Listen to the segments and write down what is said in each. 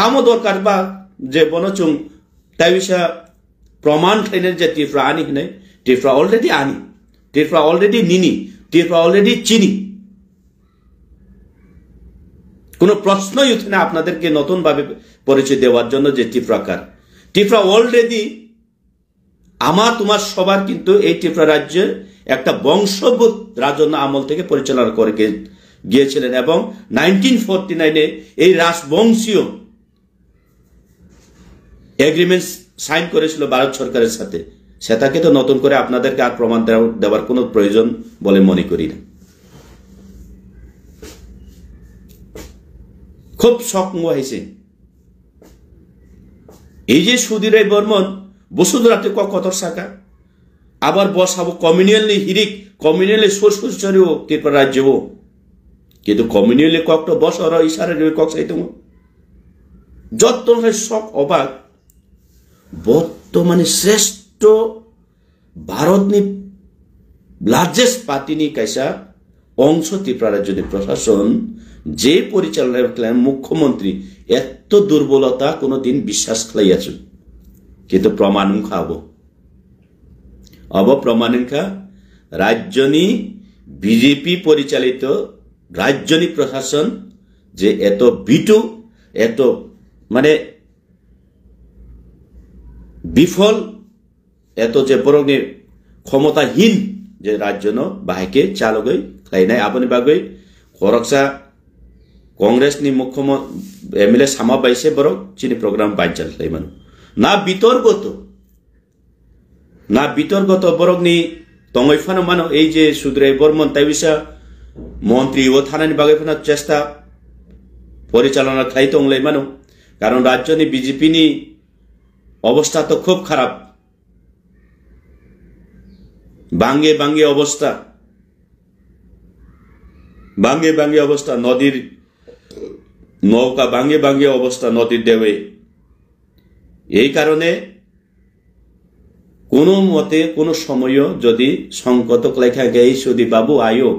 तामो दरकार बा जे बनचुं ताइसा प्रमाण खाइने जे त्रिपुरा आनी हने त्रिपुरा अलरेडी आनी त्रिपुरा अलरेडी निनी त्रिपुरा अलरेडी चिनी কোনো প্রশ্নই উঠে না আপনাদেরকে নতুন ভাবে পরিচয় দেওয়ার জন্য যে ত্রিপুরাকার ত্রিপুরা অলরেডি আমার তোমার সবার কিন্তু এই ত্রিপুরা রাজ্যের একটা বংশগত রাজন্য আমল থেকে পরিচালনা করে গিয়েছিলেন এবং 1949 এ এই রাজবংশীয় এগ্রিমেন্ট সাইন করেছিল ভারত সরকারের সাথে সেটাকে তো নতুন করে আপনাদেরকে আর প্রমাণ দেওয়ার কোনো প্রয়োজন বলে মনে করি না খুব শক্ত হয়েছে এই যে সুধীর রায় বর্মন বসুন্ধরাতে কত টাকা আবার বসাবো কমিউনিয়ালি হিরিক কমিউনিয়ালি সোর্সরিও ত্রিপুরা রাজ্যও কিন্তু কমিউনিয়ালি ককটা বসর ইশারা কক চাইতো যত শখ অবাক বর্তমানে শ্রেষ্ঠ ভারতনি লার্জেস্ট পার্টিনি কাইসা অংশ ত্রিপুরা রাজ্যের প্রশাসন যে পরিচালনা মুখ্যমন্ত্রী এত দুর্বলতা কোনোদিন বিশ্বাস খাইয়াছেন কিন্তু প্রমাণ খাবো প্রমাণিকা রাজ্যনি বিজেপি পরিচালিত রাজ্যনি প্রশাসন যে এত বিটু এত মানে বিফল এত যে বরংনি ক্ষমতাহীন যে রাজ্য বাহাইকে চালগৈ খাইনাই আপনি বাগৈ খরকসা कांग्रेस नि मुख्यमंत्री एमएलए सामा बाइसे बरक चिनी प्रोग्राम बाइचाल खाइमान ना बितर्गत बरक नि तंगैफानो मानो এই যে সুধীর বর্মন তাইবিসা মন্ত্রী ও থানানি বাগাইফানো চেষ্টা পরিচালনা খাইতো অংলাই মানো কারণ রাজ্যনি বিজেপি নি অবস্থা তো খুব খারাপ বাঙ্গে অবস্থা নদীর নৌকা বাঙ্গে অবস্থা নদীর দেবে এই কারণে কোনো মতে কোনো সময় যদি সংকট লেখা গেই যদি বাবু আয়ো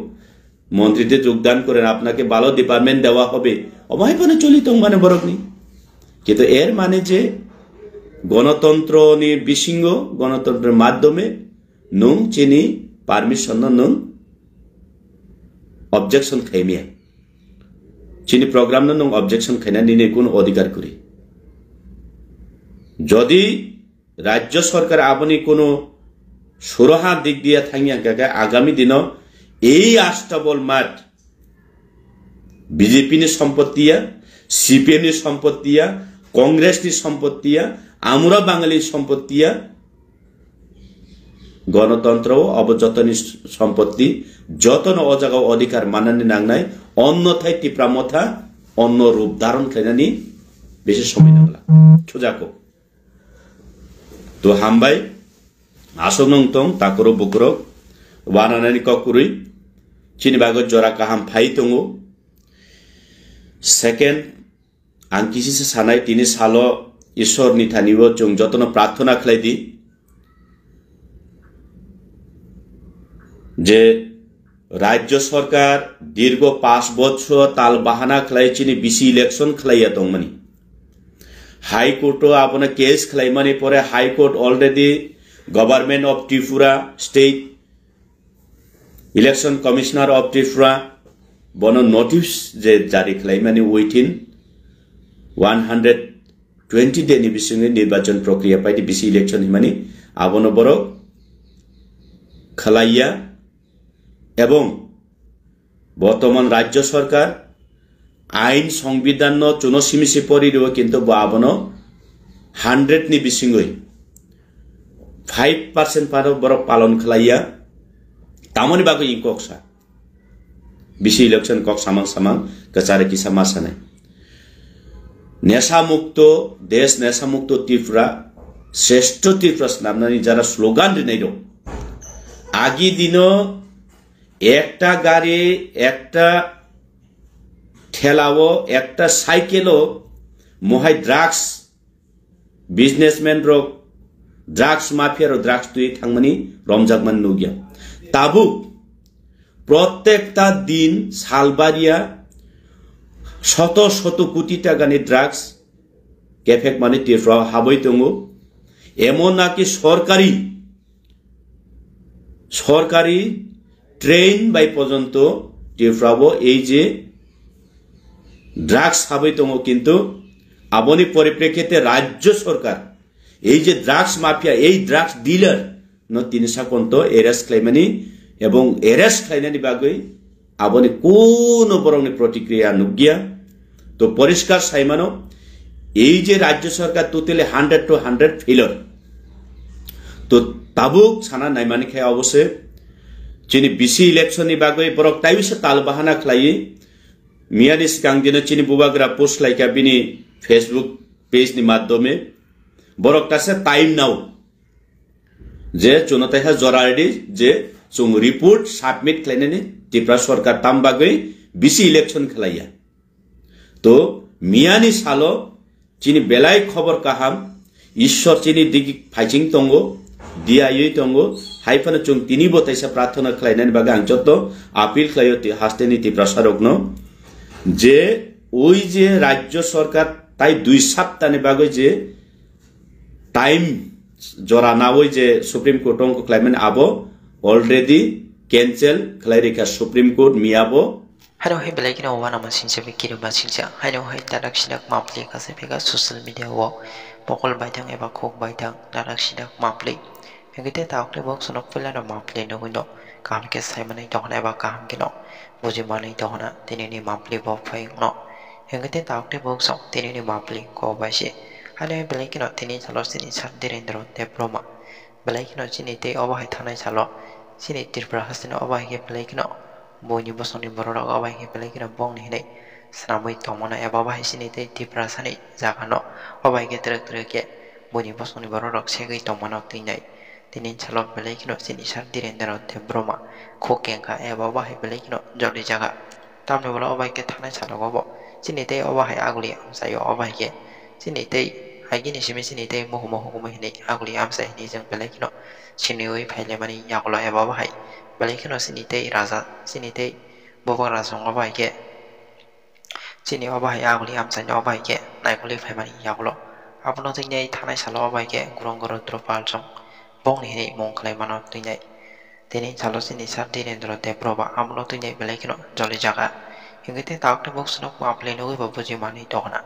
মন্ত্রীতে যোগদান করেন আপনাকে ভালো ডিপার্টমেন্ট দেওয়া হবে অমাইপনে চলিত মানে বরকনি কিন্তু এর মানে যে গণতন্ত্র নি বিশৃঙ্গ গণতন্ত্রের মাধ্যমে নুং চিনি পারমিশন নুং অবজেকশন খাইমিয়া চিনি প্রোগ্রাম নুং অবজেকশন খাইনা নিনে কোন অধিকার করি যদি রাজ্য সরকার আপনি কোন সুরহা দিক দিয়া থাঙ্গিয়া গাগা আগামী দিন এই আস্তাবল মাঠ বিজেপি নি সম্পত্তিয়া সিপিএম নি সম্পত্তিয়া কংগ্রেস নি সম্পত্তিয়া আমরা বাঙালি সম্পত্তিয়া গণতন্ত্র অবযতনী সম্পত্তি যতন অজাগা অধিকার মানানি নাংনাই অন্যথায় টিপ্রামথা অন্য রূপ ধারণ খাইনানি বেশি সময় নাগলা সোজাকো তো হামবাই আসং তং তাকরো বুকরো ওয়ানানি ককুরুই চিনি বাগত জরা কাহাম ফাই তঙ্গো সেকেন্ড आं किसी सानाय तिनी सालो ईश्वर निथानिबो जों जतन प्रार्थना खालायदि जे राज्य सरकार दीर्घ 5 বছর ताल बाहाना खालायचिनी बिसि इलेक्शन खालाया दंमनि हाईकोर्ट आपने केस खालायमानि परे high court already government of Tripura state election commissioner of Tripura बनो नोटिस जे जारी खालायमानि विथिन 120 day निबिसिंगे निर्वाचन प्रक्रिया पाइदि बिसि इलेक्शन हिमानि आबनो बरक खालाइया एवं बर्तमान राज्य सरकार आईन संविधान चुनसिमिसि परिरो किन्तु आबनो 100 निबिसिंगै 5% पारो बरक पालन खालाइया तामनि बागै इंकक्सा बिसि इलेक्शन कक सामां सामां कचारे किसा मासानाय नेशा मुक्त देश नेशा मुक्त त्रिपुरा श्रेष्ठ त्रिपुरा नामनानि जरा स्लोगान दिनाय दं आगि दिनो एकटा गाड़ी एकटा ठेलाओ एकटा साइकेलो महाय ड्राग्स बिजनेसमैन रक ड्राग्स माफिया रो ड्राग्स तुई थांगमानि रमजाकमान नुगिया ताबु प्रत्येकटा दिन सालबारिया शत शत कोटी टाकानि ड्राग्स কেফেক মানে ত্রিপুরা হাবই দङ এমন নাকি সরকারি ট্রেন বাই পর্যন্ত ত্রিপুরাবো এই যে ড্রাগস হাবই দङ কিন্তু আবনি পরিপ্রেক্ষিতে রাজ্য সরকার এই যে ড্রাগস মাফিয়া এই ড্রাগস ডিলার ন তিনি সাকন্ত এরেস্ট খাইমানি এবং এরেস্ট খাইনানি বাগৈ আবনি কোন বরংনি প্রতিক্রিয়া নুগিয়া তো পরিষ্কার সাইমানো এই যে রাজ্য সরকার টোটালি 100 to 100 ফেলর তো তাবুক সানা নাইমানি খাই অবশ্যই চিনি বিসি ইলেকশননি বাগৈ বরক তাইবিসে তাল বাহানা খাই মিয়ানি সিগাং দিন চিনি বুবাগ্রা পোস্ট লাইকা বিনি ফেসবুক পেজ नि माध्यमे बरक तासे टाइम नाउ जे चुनताइहा जराडी जे जों रिपोर्ट सबमिट खालायनानै त्रिपुरा सरकार ताम बागै बिसि इलेक्शन खालाया तो मियानि सालो चिनि बेलाय खबर काहाम ईश्वर चिनि दिगि फाइचिं तंगो दियायै तंगो हाइफान जों तिनि बताइसा प्रार्थना खालायनानै बागै आं जत आपिल खालायो हास्तेनि त्रिपुरा सरकनो जे ওই যে রাজ্য সরকার তাই 2 সপ্তাহनि बागै जे टाइम जरा ना ওই যে সুপ্রিম কোর্ট অঙ্ক ক্লাইমেন আবো অলরেডি ক্যান্সেল ক্লারিকা সুপ্রিম কোর্ট মিয়াবো Hello, hey, belai kina wana masin sabi kiri masin sa. Hello, hey, darak sidak mapli kasi pega social media wo. Pokol baitang eba kok baitang darak sidak mapli. Pegite taok le bok sonok pula na mapli no guno. Kaham ke sai manai tohna eba kaham kino. Buji manai tohna tini ni mapli bok fai no. Pegite taok le bok sok tini ni mapli ko baisi. Hello, hey, belai kina tini salos tini sar direndro te proma. Belai kina sini te oba hai thanai salo. Sini tirpra hasina oba hai ke belai kina. Boni bosoni borok abai ke pelai kira bong ni nei sanamoi tomona eba bai sini te tipra sani jagano abai ke trek ke boni bosoni borok segai tomona tinai tinin chalok pelai kino sini sar direndero te broma khokenka eba bai pelai kino jodi jaga tamne bola abai ke thana chalo gobo sini te abai agli amsayo abai ke sini te agini sini te moho ko mai agli amsai ni jang pelai kino sini oi phaile mani yaklo eba bai belai kino sini te raja sini te bobo raja ngabai ke sini obai agli amsai obai ke naikoli phaimani yaklo apno tingai thanai salo obai ke gurong goro dropal jong bong ni nei mong khlai mano tingai tini salo sini sar direndro te proba amno tingai belai kino joli jaga hingete taokte box no aple no bobuji mani tokna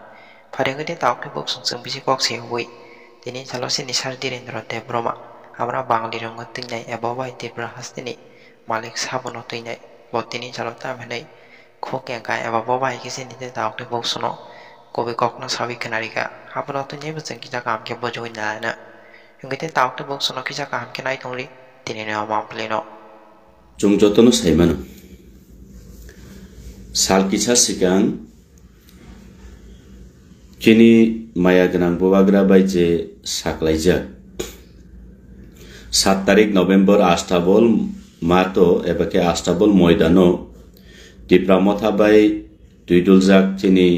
pharengete taokte box sung bisi kok se hoi tini salo sini sar direndro te broma আমরা বাঙালি রঙ তিনাই এবাবাই ত্রিপুরা হাস্তিনি মালিক সাবনো তিনাই বতিনি চালতা ভেনাই খোকেঙ্কা এবাবাই কিসে নিতে দাওকে বকসনো কবি কখনো সাবি কেনারিকা আপনা তিনাই বসেন কিজা কামকে বজই না না ইংগিতে দাওকে বকসনো কিজা কামকে নাই তংলি তিনি নে মামপ্লেনো जों जतनो साइमानो साल किसा सिगां चिनि माया गोनां बबाग्रा बायजे साख्लायजा 7 तारिख नवेम्बर आस्ताबल मातो एबाके आस्ताबल मयदानो त्रिपुरा मथाबाई दुइदुलजाक चिनि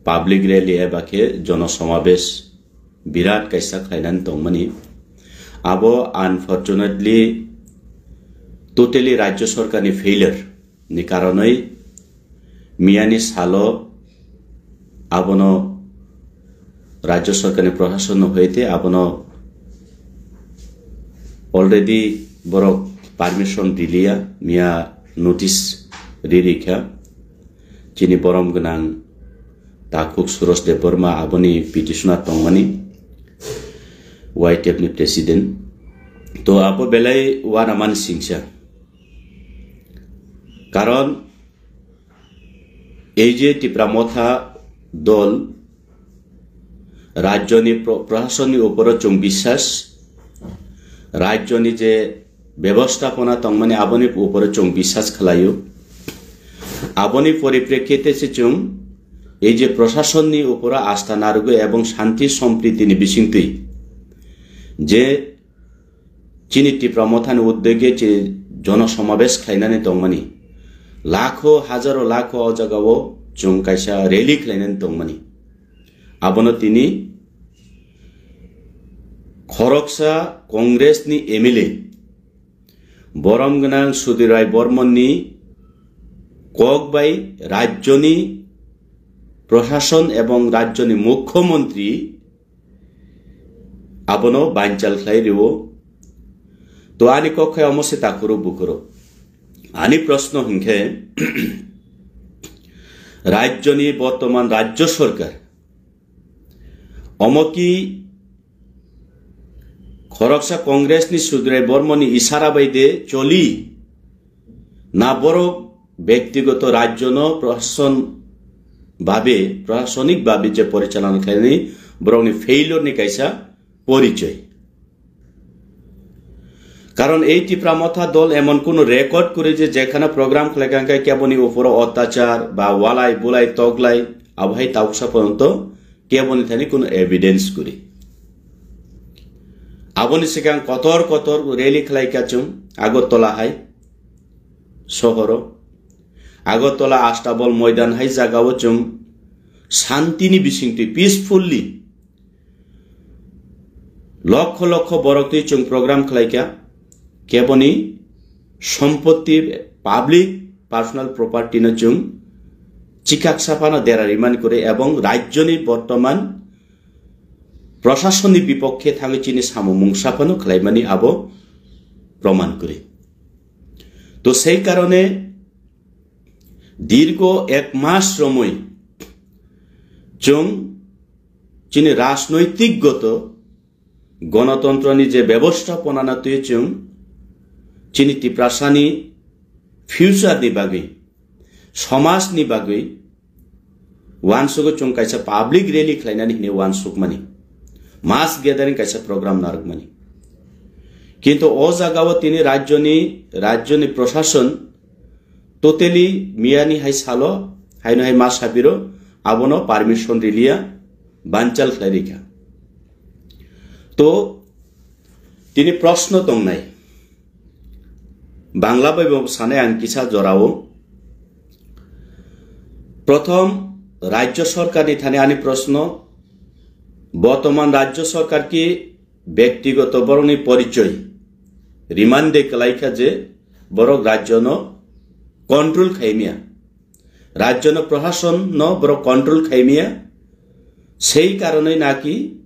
पाब्लिक रैली एबाके जनसमावेश बिराट कायसा खायनान दंमोनि आबो आनफर्चुनेटली टोटली राज्य सरकारनि फेलियर नि कारनै मियानि सालो आबनो राज्य सरकारनि प्रशासन होइते आबनो already borok permission dilia mia notice ririkha chini borom gnang takuk suros de burma aboni petitioner tongmani YTF ni president to abo belai wanaman singsa karon এই যে ত্রিপুরা দল রাজ্যনি প্রশাসনের উপর চং বিশ্বাস राज्यनि जे व्यवस्थापना तंगमाने आबनि ऊपर चों विश्वास खलायो आबनि परिप्रेक्षिते से चों এই যে প্রশাসনनि ऊपर आस्था नारुगो एवं शांति सम्प्रीतिनि बिसिंतै जे चिनि त्रिपुरा मथानि उद्योगे जनसमावेश खायनानै दंमानि लाखो हाजारो लाखो अजागावो जों कायसा रैली खायनानै दंमानि आबनो तिनि खरकसा कांग्रेसनि एमएलए बरम गोनां सुधीराय बर्मननि ककबाई राज्यनि প্রশাসন এবং রাজ্যনি মুখ্যমন্ত্রী আবনো বাঞ্চাল খাই রিও তো আনি কক্ষায় অমসে তাকুরো বুকুরো আনি প্রশ্ন হিংখে রাজ্যনি বর্তমান রাজ্য সরকার অমকি খরকসা কংগ্রেসনি সুদ্রাই বর্মনি ইশারা বাইদে চলি না বড় ব্যক্তিগত রাজ্য প্রশাসনিক ভাবে যে পরিচালনা খাইনি বরং ফেইলর নি কাইসা পরিচয় কারণ এই টিপ্রামথা দল এমন কোন রেকর্ড করে যে যেখানে প্রোগ্রাম খেলাকাঙ্কায় কেবনি উপর অত্যাচার বা ওয়ালাই বুলাই তগলাই আবহাই তাউসা পর্যন্ত কেবনি থানি কোন এভিডেন্স করে আবনি সেখান কতর কতর রেলি খেলাইকাচুম আগরতলা হাই শহর আগরতলা আষ্টাবল ময়দান হাই জাগাও চুম শান্তিনি বিশিংটি পিসফুল্লি লক্ষ লক্ষ বরকতি চুং প্রোগ্রাম খেলাইকা কেবনি সম্পত্তি পাবলিক পার্সোনাল প্রপার্টি না চুং চিকাক সাফানো দেরা রিমান্ড করে এবং রাজ্যনি বর্তমান প্রশাসনিক বিপক্ষে থাকি চিনি সামুমুং সাফানো খেলাইমানি আবো প্রমাণ করে তো সেই কারণে দীর্ঘ 1 মাস সময় চুং চিনি রাজনৈতিকগত গণতন্ত্রনি যে ব্যবস্থাপনা না তুই চুং চিনি টিপ্রাসানি ফিউচার নি বাগৈ সমাজ নি বাগৈ ওয়ানসুক চুং কাইসা পাবলিক রেলি খাইনানি হিনে ওয়ানসুক মানি মাস গ্যাদারিং কাইসা প্রোগ্রাম নারক মানি কিন্তু ও জাগাও তিনি রাজ্যনি প্রশাসন তোতেলি মিয়ানি হাই সালো হাইনো হাই মাস হাবিরো আবনো পারমিশন রিলিয়া বাঞ্চাল খাইরিকা তো তিনি প্রশ্ন তং নাই বাংলা বৈভব সানে আঙ্কিসা জরাও প্রথম রাজ্য সরকার থানে আনি প্রশ্ন বর্তমান রাজ্য সরকার কি ব্যক্তিগত বরণী পরিচয় রিমান্ডে কলাইখা যে বড় রাজ্য কন্ট্রোল খাইমিয়া রাজ্য প্রশাসন বড় কন্ট্রোল খাইমিয়া সেই কারণে নাকি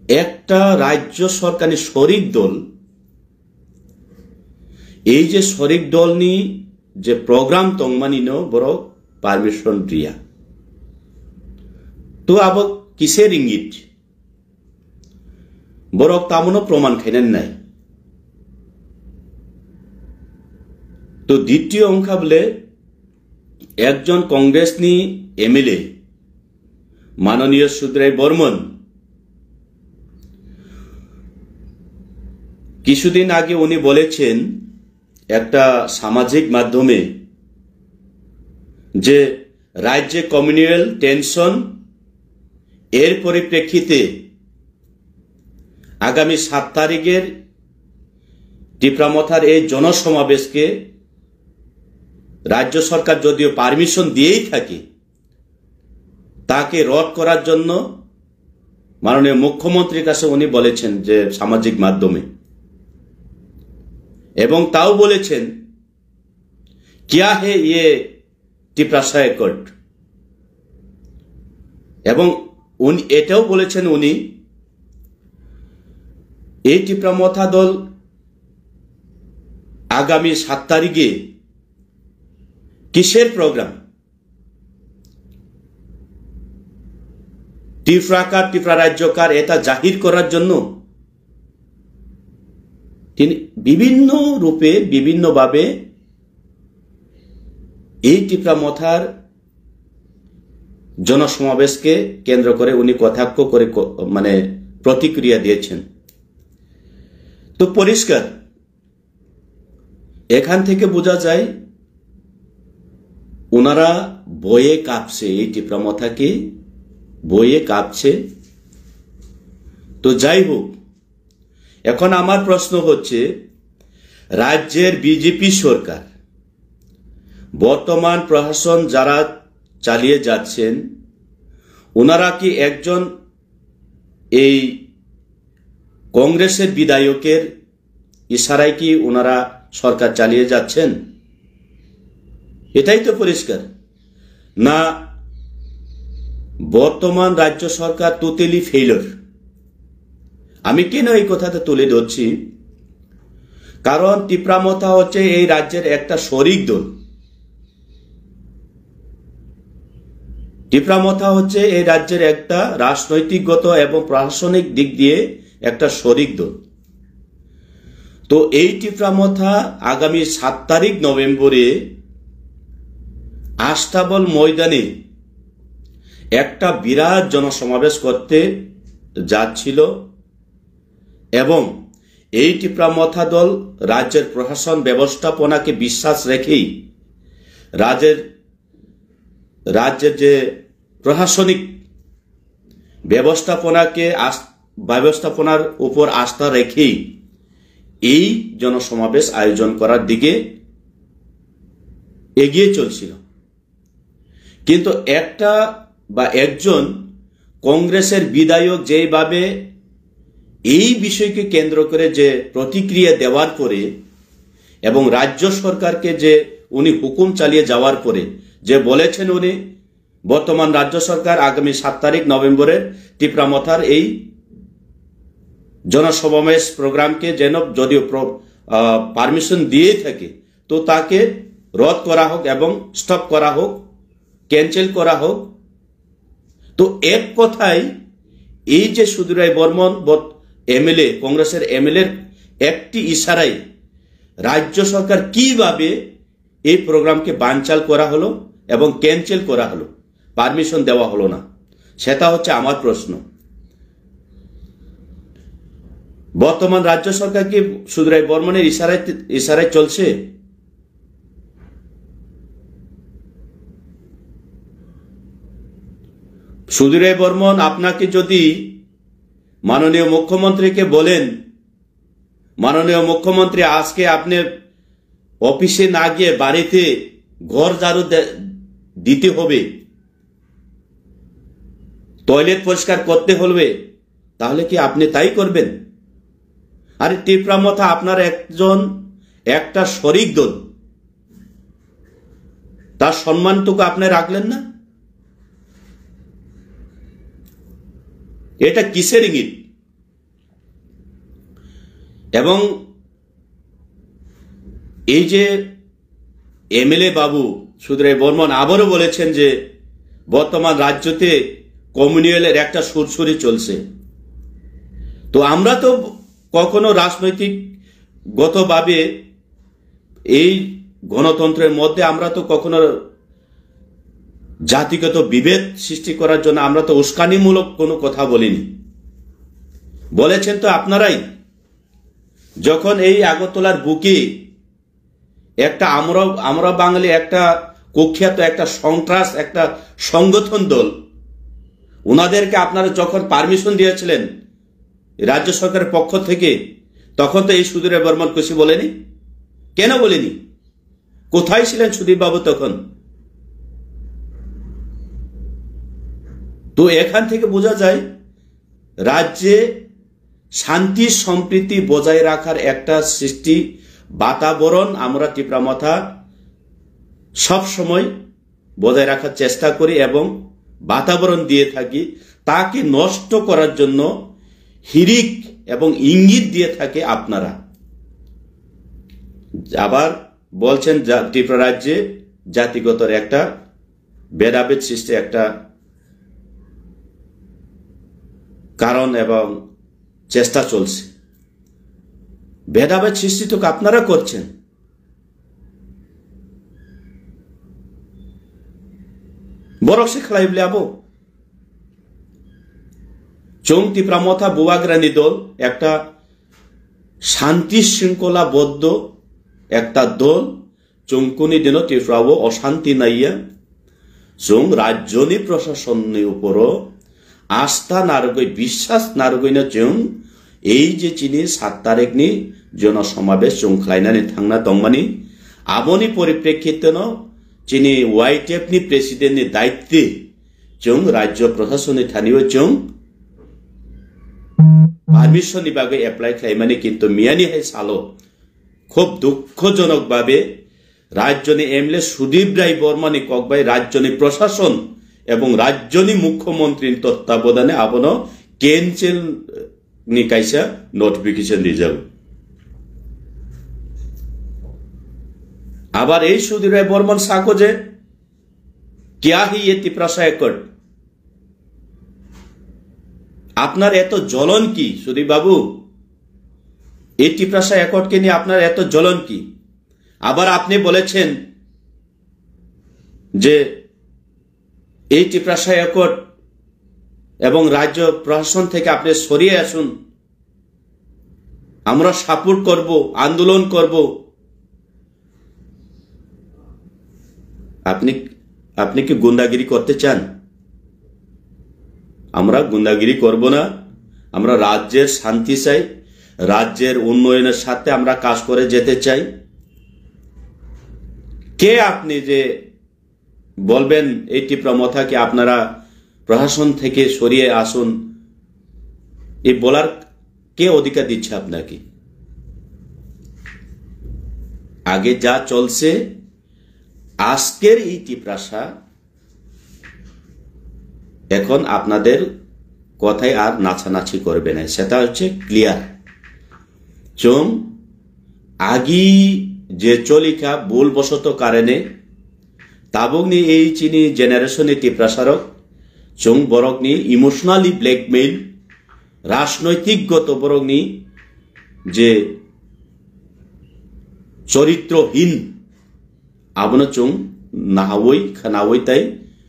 একটা রাজ্য সরকারি শরিক দল এই যে শরিক দল নি যে প্রোগ্রাম তংমানি বড় পারমিশন দিয়া তো আব কিসের ইঙ্গিত বড় তামনো প্রমাণ খাইনেন নাই তো দ্বিতীয় অংশা বলে একজন কংগ্রেস নি এমএলএ মাননীয় সুদ্রাই বর্মন কিছুদিন আগে উনি বলেছেন একটা সামাজিক মাধ্যমে যে রাজ্যে কমিউনাল টেনশন এর পরিপ্রেক্ষিতে আগামী 7 তারিখের টিপ্রামথার এই জনসমাবেশকে রাজ্য সরকার যদিও পারমিশন দিয়েই থাকে তাকে রদ করার জন্য মাননীয় মুখ্যমন্ত্রীর কাছে উনি বলেছেন যে সামাজিক মাধ্যমে এবং তাও বলেছেন কিয়া হে ইয়ে টিপ্রাশয় কোর্ট এবং উনি এটাও বলেছেন উনি এই টিপ্রামথা দল আগামী 7 তারিখে কিসের প্রোগ্রাম টিপ্রাকার টিপ্রা রাজ্যকার এটা জাহির করার জন্য তিনি বিভিন্ন রূপে বিভিন্নভাবে এই টিপ্রামথার জনসমাবেশকে কেন্দ্র করে উনি কটাক্ষ করে মানে প্রতিক্রিয়া দিয়েছেন তো পরিষ্কার এখান থেকে বোঝা যায় ওনারা বয়ে কাঁপছে এই টিপ্রামথাকে বয়ে কাঁপছে তো যাই হোক এখন আমার প্রশ্ন হচ্ছে রাজ্যের বিজেপি সরকার বর্তমান প্রশাসন যারা চালিয়ে যাচ্ছেন ওনারা কি একজন এই কংগ্রেসের বিধায়কের ইশারায় কি ওনারা সরকার চালিয়ে যাচ্ছেন এটাই তো পরিষ্কার না বর্তমান রাজ্য সরকার টোটালি ফেইলর। আমি কেন এই কথাটা তুলে ধরছি, কারণ তীব্রামথা হচ্ছে এই রাজ্যের একটা শরিক দল। তীব্রামথা হচ্ছে এই রাজ্যের একটা রাজনৈতিকগত এবং প্রশাসনিক দিক দিয়ে একটা শরিক দল। তো এই তীব্রামথা আগামী 7 তারিখ নভেম্বরে আস্তাবল ময়দানে একটা বিরাট জনসমাবেশ করতে যাচ্ছিল এবং এই তীব্রামথা দল রাজ্যের প্রশাসন ব্যবস্থাপনাকে বিশ্বাস রেখেই রাজ্যের যে প্রশাসনিক ব্যবস্থাপনার উপর আস্থা রেখেই এই জনসমাবেশ আয়োজন করার দিকে এগিয়ে চলছিল। কিন্তু একজন কংগ্রেসের বিধায়ক যেভাবে এই বিষয়কে কেন্দ্র করে যে প্রতিক্রিয়া দেওয়ার পরে এবং রাজ্য সরকারকে যে উনি হুকুম চালিয়ে যাওয়ার পরে যে বলেছেন উনি বর্তমান রাজ্য সরকার আগামী 7 তারিখ নভেম্বরের তীব্রামথার এই জনসমাবেশ প্রোগ্রামকে যেন যদিও পারমিশন দিয়ে থাকে তো তাকে রদ করা হোক এবং স্টপ করা হোক, ক্যান্সেল করা হোক। তো এক কথায় এই যে সুধীর বর্মন এমএলএ, কংগ্রেসের এমএলএ একটি ইশারায় রাজ্য সরকার কিভাবে এই প্রোগ্রামকে বানচাল করা হলো এবং ক্যান্সেল করা হলো, পারমিশন দেওয়া হলো না, সেটা হচ্ছে আমার প্রশ্ন। বর্তমান রাজ্য সরকার কি সুধীর বর্মনের ইশারায় চলছে? সুধীর বর্মন আপনাকে যদি মাননীয় মুখ্যমন্ত্রীকে বলেন, মাননীয় মুখ্যমন্ত্রী আজকে আপনি অফিসে না গিয়ে বাড়িতে ঘর ঝাড়ু দিতে হবে, টয়লেট পরিষ্কার করতে হবে, তাহলে কি আপনি তাই করবেন? আরে তীব্রামথা আপনার একটা শরিক দল, তার সম্মানটুকু আপনি রাখলেন না? এটা কিসের ইঙ্গিত? এবং এই যে এমএলএ বাবু সুধীর বর্মন আবারও বলেছেন যে বর্তমান রাজ্যতে কমিউনালের একটা সুরসুরি চলছে। তো আমরা তো কখনো রাজনৈতিক গতভাবে এই গণতন্ত্রের মধ্যে আমরা তো কখনো জাতিগত বিভেদ সৃষ্টি করার জন্য আমরা তো উস্কানিমূলক কোনো কথা বলিনি। বলেছেন তো আপনারাই, যখন এই আগরতলার বুকে একটা আমরা বাঙালি একটা কুখ্যাত একটা সন্ত্রাস একটা সংগঠন দল, ওনাদেরকে আপনারা যখন পারমিশন দিয়েছিলেন রাজ্য সরকারের পক্ষ থেকে, তখন তো এই সুধীর বর্মন কিছু বলেনি। কেন বলেনি? কোথায় ছিলেন সুধীর বাবু তখন? তো এখান থেকে বোঝা যায় রাজ্যে শান্তি সম্প্রীতি বজায় রাখার একটা সৃষ্টি বাতাবরণ আমরা তীব্রামথা সব সময় বজায় রাখার চেষ্টা করি এবং বাতাবরণ দিয়ে থাকি। তাকে নষ্ট করার জন্য হিড়িক এবং ইঙ্গিত দিয়ে থাকে আপনারা। আবার বলছেন ত্রিপুরা রাজ্যে জাতিগত একটা ভেদাভেদ সৃষ্টি একটা কারণ এবং চেষ্টা চলছে। ভেদাভেদ সৃষ্টি তো আপনারা করছেন। বরং সে খেলাইবলে আবো চং তীব্রামথা বুয়াগ্রানি দল একটা শান্তি শৃঙ্খলাবদ্ধ একটা দল। চংকুনি দিন তীব্রাবো অশান্তি নাইয়া চং রাজ্যনি প্রশাসনের উপরও আস্থা নারগৈ বিশ্বাস নারগৈ না চং এই যে চিনি 7 তারিখনি জনসমাবেশ চং খাইনানি थांना दंमानि आबोनि परिप्रेक्षितन चिनी वाइटेफनि प्रेसिडेंटनि दायित्वे जों राज्य प्रशासननि थानियो जों पारमिशननि बागै एप्लाइ खालामनानै किन्तु मियानि हाय सालो खूब दुःखजनक भावे राज्यनि एमएलए सुदीप राय बर्मानि ककबाय राज्यनि प्रशासन এবং রাজ্যনি মুখ্যমন্ত্রী তত্ত্বাবধানে আবনো cancel ni kaisa notification reserve আবার এই সুধীর রায় বর্মন সাকো যে क्या ही ये तिप्रासा एकड़ আপনার এত জ্বলন কি সুদীপ বাবু এই তিপ্রাসা একটকে নিয়ে আপনার এত জ্বলন কি আবার আপনি বলেছেন যে এই তিপ্রাসা একট এবং রাজ্য প্রশাসন থেকে আপনি সরিয়ে আসুন আমরা সাপোর্ট করব আন্দোলন করব আপনি কি গুন্ডাগিরি করতে চান আমরা গুন্ডাগিরি করব না আমরা রাজ্যের শান্তি চাই রাজ্যের উন্নয়নের সাথে আমরা কাজ করে যেতে চাই কে আপনি যে বলবেন এই টিপ্রামথাকে আপনারা প্রশাসন থেকে সরিয়ে আসুন এই বলার কে অধিকার দিচ্ছে আপনাকে আগে যা চলছে আজকের এই টিপ্রাসা এখন আপনাদের কথায় আর নাচানাচি করবে না সেটা হচ্ছে ক্লিয়ার চোম আগি যে চলিকা ভুলবশত কারণে তাবগনি এই চিনি জেনারেশনে টিপ্রাসারক চোং বরকনি ইমোশনালি ব্ল্যাকমেইল রাজনৈতিকগত বরকনি যে চরিত্রহীন আবনো চোং নাহাওই খানাওই তাই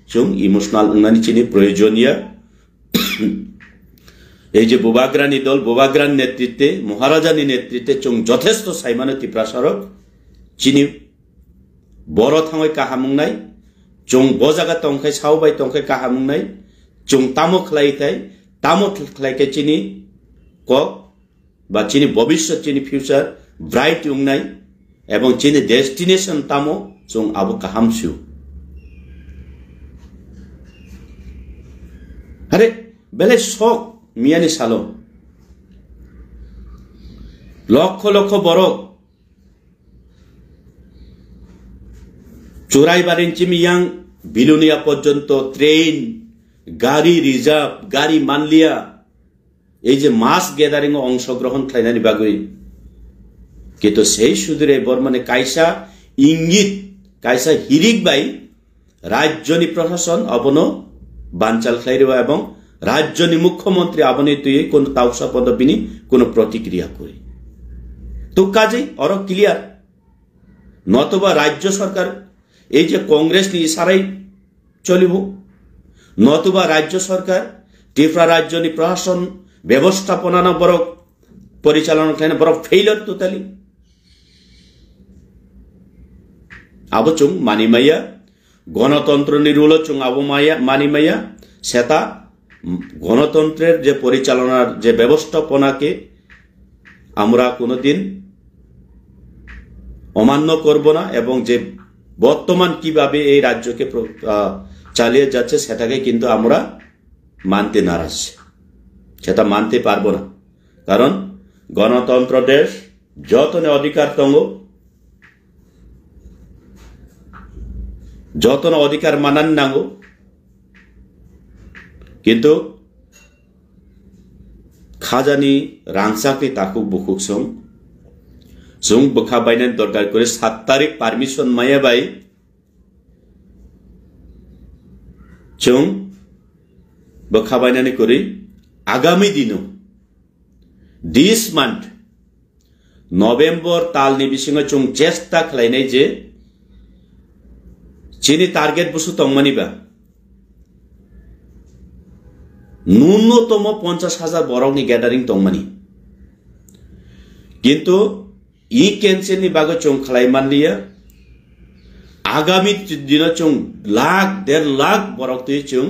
চোং ইমোশনাল উন্নয়ন চিনি প্রয়োজনীয় এই যে বোবাগ্রানি দল বোবাগ্রান নেতৃত্বে মহারাজানি নেতৃত্বে চোং যথেষ্ট সাইমানো টিপ্রাসারক চিনি বড় থাঙ্গই কাহামুংনাই চোং বজাগা তংখাই সাউবাই তংখাই কাহামুংনাই চোং তামো খ্লাইতাই তামো খ্লাইকে চিনি কক বা চিনি ভবিষ্যৎ চিনি ফিউচার ব্রাইট উংনাই এবং চিনি ডেস্টিনেশন তামো চোং আবু কাহামসু আরে বেলে শখ মিয়ানি সালো লক্ষ লক্ষ বরক চোরাইবাড়িন চিমিয়াং বিলুনিয়া পর্যন্ত ট্রেন গাড়ি রিজার্ভ গাড়ি মানলিয়া এই যে মাস গ্যাদারিং অংশগ্রহণ খাইনানি বাগুই কিন্তু সেই সুদূরে বর্মানে কাইসা ইঙ্গিত কাইসা হিরিক বাই রাজ্যনি প্রশাসন অবন বানচাল খাইরেবা এবং রাজ্যনি মুখ্যমন্ত্রী আবনি তুই কোন তাওসা পদবিনি কোন প্রতিক্রিয়া করে তো কাজেই অর ক্লিয়ার নতবা রাজ্য সরকার এই যে কংগ্রেস নি ইশারাই চলিব নতুবা রাজ্য সরকার ত্রিপুরা রাজ্যনি প্রশাসন ব্যবস্থাপনা বরক পরিচালনা খাইনা বরক ফেইলর তোতালি আবো চুং মানিমাইয়া গণতন্ত্র নিরুল চুং আবো মাইয়া মানিমাইয়া সেটা গণতন্ত্রের যে পরিচালনার যে ব্যবস্থাপনাকে আমরা কোনোদিন অমান্য করব না এবং যে বর্তমান কিভাবে এই রাজ্যকে চালিয়ে যাচ্ছে সেটাকে কিন্তু আমরা মানতে নারাজ সেটা মানতে পারবো না কারণ গণতন্ত্র দেশ যতনে অধিকার তঙ্গ যতন অধিকার মানান নাঙ্গো কিন্তু খাজানি রাংসাকনি তাকুক বুকুক সং जों बखा बायनानै दरकार करे 7 तारिख पारमिशन माया बाय जों बखा बायनानै करे आगामी दिनो दिस मंथ नवेम्बर तालनि बिसिङाव जों चेष्टा खालायनाय जे चिनि टार्गेट बुसु तंमानिबा न्यूनतम 50,000 बरकनि गैदारिं तंमानि किन्तु ই कैंसिल बागो चों खालायमान लिया आगामी दिन चों लाख 1.5 लाख बरक तुई चों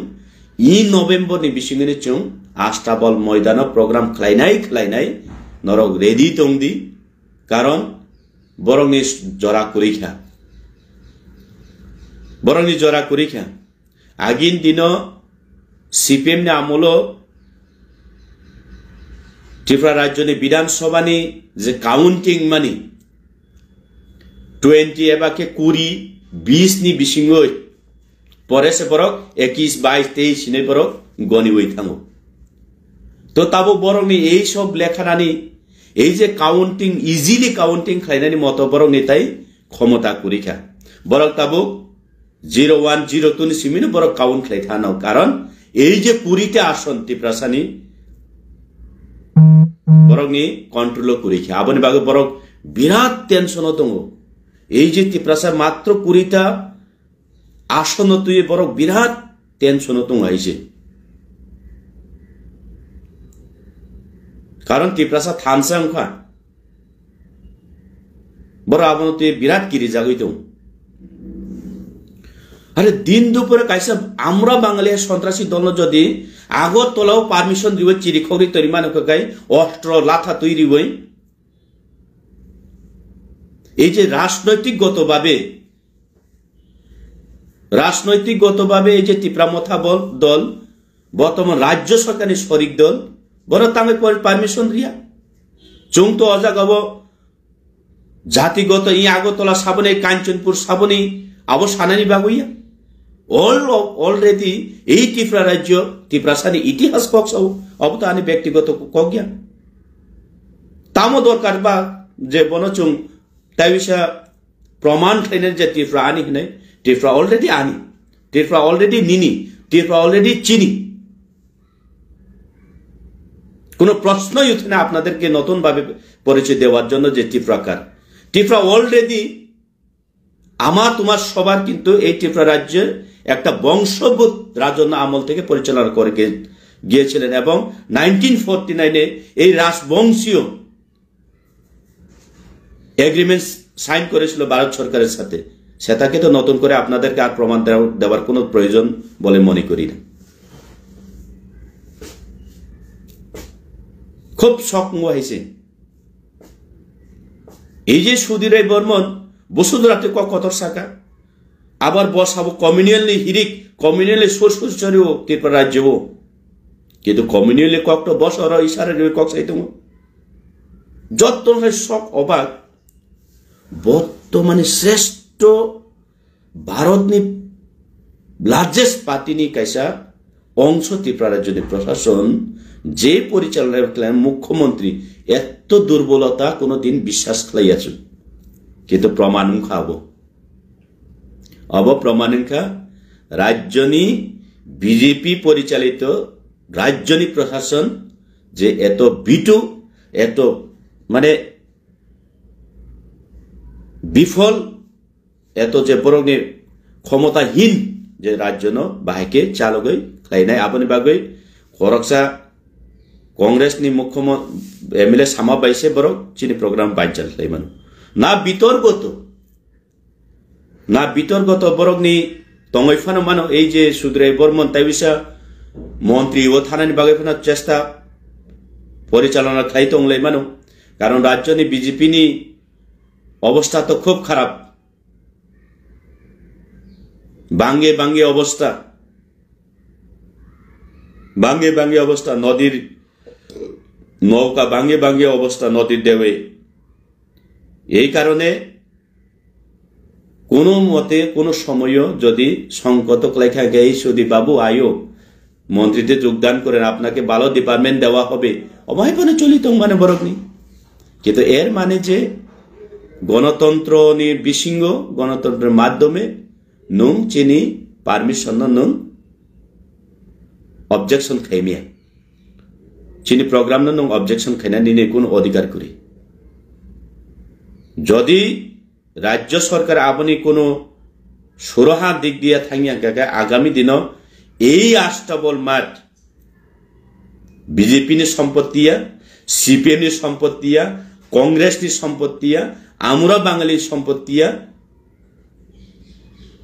इ नवेम्बर नि बिसिङनि चों आस्ताबल मैदान प्रोग्राम खालायनाय नरक रेडी तंगदि कारण बरंनि जरा कुरिखा आगिन दिन सीपीएम ने आमलो त्रिपुरा राज्यनि विधानसभानि जे काउंटिंग मानि 20 एबा के 20 नि बिसिङै পরে সে বরক 21, 22, 23 সিনে বরক গনি ওই থাঙ্গো তো তাবো বরং নি এই সব লেখানানি এই যে কাউন্টিং ইজিলি কাউন্টিং খাইনানি মতো বরং নি তাই ক্ষমতা কুরিখা বরক তাবো 01, 02 ni সিমিনো বরক কাউন্ট খাই থানাও কারণ এই যে 20টা আসন ত্রিপ্রাসানি বরং নি কন্ট্রোল কুরিখা আবনি বাগে বরক বিরাট টেনশন দङ এই যে ত্রিপ্রাসা মাত্র 20টা আসন তুই বরক বিরাট টেনশন দङ আইছে কারণ ত্রিপ্রাসা থানসাং খা বড় আবন তুই বিরাট কিরি জাগই দङ আরে দিন দুপুরে কাইসা আমরা বাঙালি সন্ত্রাসী দল যদি আগরতলাও পারমিশন দিব চিরিখরি তৈরি মানকাই অস্ত্র লাথা তৈরি বই এই যে রাজনৈতিকগতভাবে এই যে ত্রিপ্রামথা দল বর্তমান রাজ্য সরকারের শরিক দল বড় তাঙ্গে পারমিশন রিয়া চুং তো অজাগাব জাতিগত ই আগরতলা সাবনে কাঞ্চনপুর সাবনে আবো সানানি বাগুইয়া অলরেডি এই ত্রিপুরা রাজ্য ত্রিপ্রাসানি ইতিহাস কক্স অবতো আনি ব্যক্তিগত কজ্ঞা তামো দরকার বা যে বনচুং তাই বিষয় প্রমাণ খাইনের যে ত্রিপুরা আনি নাই ত্রিপুরা অলরেডি আনি ত্রিপুরা অলরেডি নিনি ত্রিপুরা অলরেডি চিনি কোনো প্রশ্নই উঠে না আপনাদেরকে নতুন ভাবে পরিচয় দেওয়ার জন্য যে ত্রিপুরা অলরেডি আমার তোমার সবার কিন্তু এই ত্রিপুরা রাজ্যের একটা বংশগত রাজন্য আমল থেকে পরিচালনা করে গিয়েছিলেন এবং 1949 এই রাজবংশীয় এগ্রিমেন্ট সাইন করেছিল ভারত সরকারের সাথে সেটাকে তো নতুন করে আপনাদেরকে আর প্রমাণ দেওয়ার কোনো প্রয়োজন বলে মনে করি না খুব শক্ত হয়েছে এই যে সুধীর বর্মন বসুন্ধরাতে কত শাখা আবার বসাবো কমিউনিয়ালি হিরিক কমিউনিয়ালি সোর্সরিও ত্রিপুরা রাজ্য কিন্তু কমিউনিয়ালি ককটা বসর ইশারে কক সাইতে যত শখ অবাক বর্তমানে শ্রেষ্ঠ ভারতনি লার্জেস্ট পার্টিনি কাইসা অংশ ত্রিপুরা রাজ্যের প্রশাসন যে পরিচালনা মুখ্যমন্ত্রী এত দুর্বলতা কোনোদিন বিশ্বাস খাইয়াছেন কিন্তু প্রমাণ খাবো প্রমাণিকা রাজ্যনি বিজেপি পরিচালিত রাজ্যনি প্রশাসন যে এত বিটু এত মানে বিফল এত যে বরংনি ক্ষমতাহীন যে রাজ্য বাহাইকে চালগৈ খাইনাই আপনি বাগৈ খরকসা কংগ্রেসনি মুখ্যমন্ত্রী এমএলএ সামা বাইসে বরক চিনি প্রোগ্রাম বাইচাল খাইমান না বিতর্গত বরকনি তঙ্গইফানো মানো এই যে সুধীর বর্মন তাই বিষয় মন্ত্রী ও থানানি বাগাইফানোর চেষ্টা পরিচালনা খাই তংলাই মানো কারণ রাজ্যনি বিজেপি নি অবস্থা তো খুব খারাপ বাঙ্গে অবস্থা নদীর নৌকা বাঙ্গে অবস্থা নদীর দেবে এই কারণে কোনো মতে কোনো সময় যদি সংকট লেখা গেই সুদী বাবু আয়ো মন্ত্রীতে যোগদান করেন আপনাকে ভালো ডিপার্টমেন্ট দেওয়া হবে অমাইপানে চলিত মানে বরকনি কিন্তু এর মানে যে গণতন্ত্র বিশৃঙ্গ গণতন্ত্রের মাধ্যমে নুং চিনি পারমিশন নুং অবজেকশন খাইমিয়া চিনি প্রোগ্রাম নুং অবজেকশন খাইনা নিনে কোন অধিকার করি যদি রাজ্য সরকার আপনি কোনো সুরহা দিক দিয়া থাঙ্গিয়া গাগা আগামী দিন এই আস্তাবল মাঠ বিজেপি নি সম্পত্তিয়া সিপিএম নি সম্পত্তিয়া কংগ্রেস নি সম্পত্তিয়া আমরা বাঙালি সম্পত্তিয়া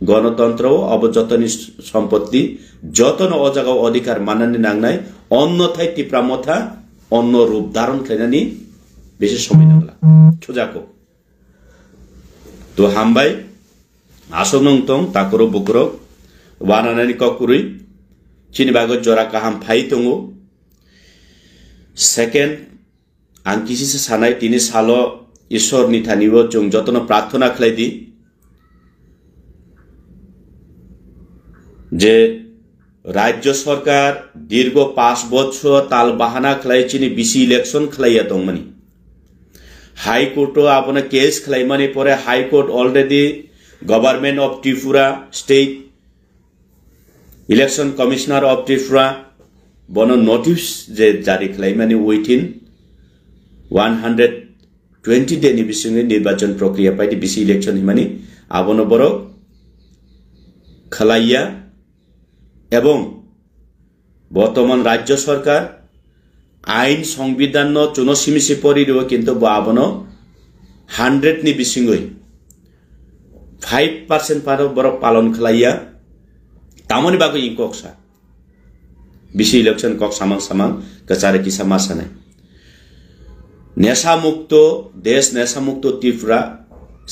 গণতন্ত্র অবযতনী সম্পত্তি যতন অজাগা অধিকার মানানি নাংনাই অন্যথায় ত্রিপ্রামথা অন্য রূপ ধারণ খাইনানি বেশি সময় নাগলা সোজাকো তো হামবাই আসং তং তাকরো বুকরো ওয়ানানি ককুরুই চিনি বাগত জরা কাহাম ফাই তঙ্গো সেকেন্ড आं किसी सानाय तिनी सालो ईश्वर निथानिबो जों जतन प्रार्थना खालायदि যে রাজ্য সরকার দীর্ঘ 5 বছর তাল বাহানা খালাইছিনি বিসি ইলেকশন খালাইয়া দংমানি হাইকোর্টও আপনা কেস খালাইমানি পরে high court already government of Tripura state election commissioner of Tripura বন নোটিস যে জারি খালাইমানি উইথিন 120 ডে বিসিংয়ে নির্বাচন প্রক্রিয়া পাইটি বিসি ইলেকশন হিমানি আবনো বড় খালাইয়া এবং বর্তমান রাজ্য সরকার আইন সংবিধান চুনসিমিসি পরিও কিন্তু আবনো 100 নি বিসিংই 5% পার বড় পালন খালাইয়া তামনি বাগো ইংককসা বিসি ইলেকশন কক সামাং সামাং কাচারে কিসা মাসানে নেশা মুক্ত দেশ নেশা মুক্ত ত্রিপুরা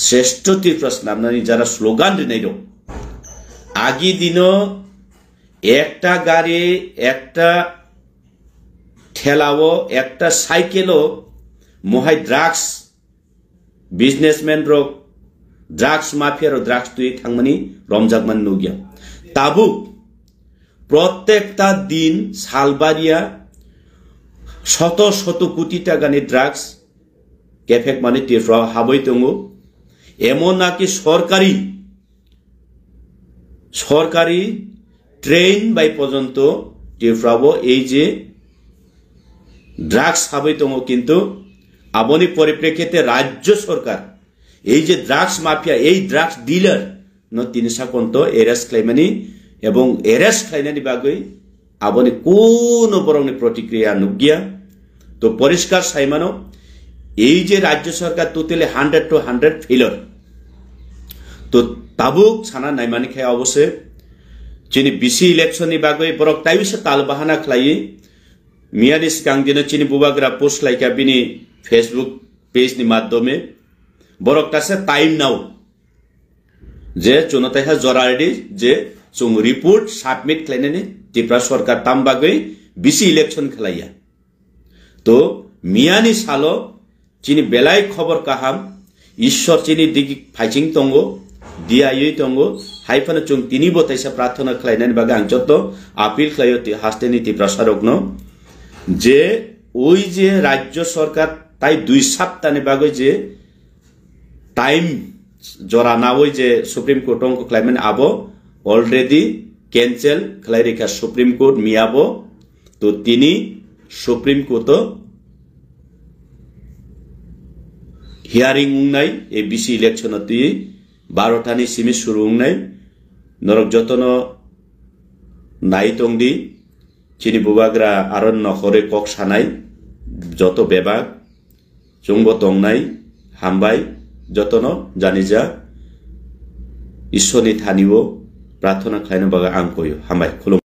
শ্রেষ্ঠ ত্রিপুরা নামনানি যারা স্লোগান দিনাই দं আগি দিন একটা গাড়ি একটা ঠেলাও একটা সাইকেলও মহাই ড্রাগস বিজনেসম্যান রক ড্রাগস মাফিয়ার ড্রাগস তুই থাকমানি রমজাকমান নুগিয়া তাবু প্রত্যেকটা দিন সালবারিয়া শত শত কোটি টাকানি ড্রাগস কেফেক মানে ত্রিপুরা হাবই দङ এমন নাকি সরকারি ট্রেন বাই পর্যন্ত ত্রিপুরাও এই যে ড্রাগস হাবই দङ কিন্তু আবনি পরিপ্রেক্ষিতে রাজ্য সরকার এই যে ড্রাগস মাফিয়া এই ড্রাগস ডিলার ন তিনসা কন্ত এরেস্ট খাইমানি এবং এরেস্ট খাইনানি বাগৈ আবনি কোন বরংনি প্রতিক্রিয়া নুগিয়া তো পরিষ্কার সাইমানো এই যে রাজ্য সরকার টোটালি 100 to 100 ফেলর তো তাবুক সানা নাইমানি খাই অবশ্যই চিনি বিসি ইলেকশননি বাগৈ বরক তাইবিসে তাল বাহানা খালাই মিয়ানি সিগাং দিন চিনি বুবাগ্রা পোস্ট লাইকা বিনি ফেসবুক পেজ नि মাধ্যমে বরক কাছে টাইম নাও যে চুনতাইহা জরারেডি যে চুং রিপোর্ট সাবমিট খাইনানি ত্রিপুরা সরকার তাম বাগৈ বিসি ইলেকশন খালাইয়া তো মিয়ানি সালো চিনি বেলাই খবর কাহাম ঈশ্বর চিনি দিগি ফাইচিং দङ দিয়াই দङ হাইফানো চুং তিনি বতাইসা প্রার্থনা খালাইনানি বাগৈ আं যত আপিল খালাইও হাস্তেনি ত্রিপুরা সরকনো যে ওই যে রাজ্য সরকার তাই 2 সপ্তাহনি বাগৈ যে টাইম জরা না ওই যে সুপ্রিম কোর্ট অঙ্ক খালাইমানি আবো অলরেডি ক্যান্সেল খালাই রেখা সুপ্রিম কোর্ট মিয়াবো তো তিনি সুপ্রিম কোর্ট হিয়ারিং উংনাই এই বিসি ইলেকশন তুই 12টানি সিমি শুরু উংনাই নরক যতন নাই তংদি চিনি বুবাগ্রা আরন নখরে কক সানাই যত বেবাগ চুংব তংনাই হামবাই যতন জানি যা ঈশ্বরনি থানিও প্রার্থনা খাইনো বাগা আং কইও হামবাই খুলুম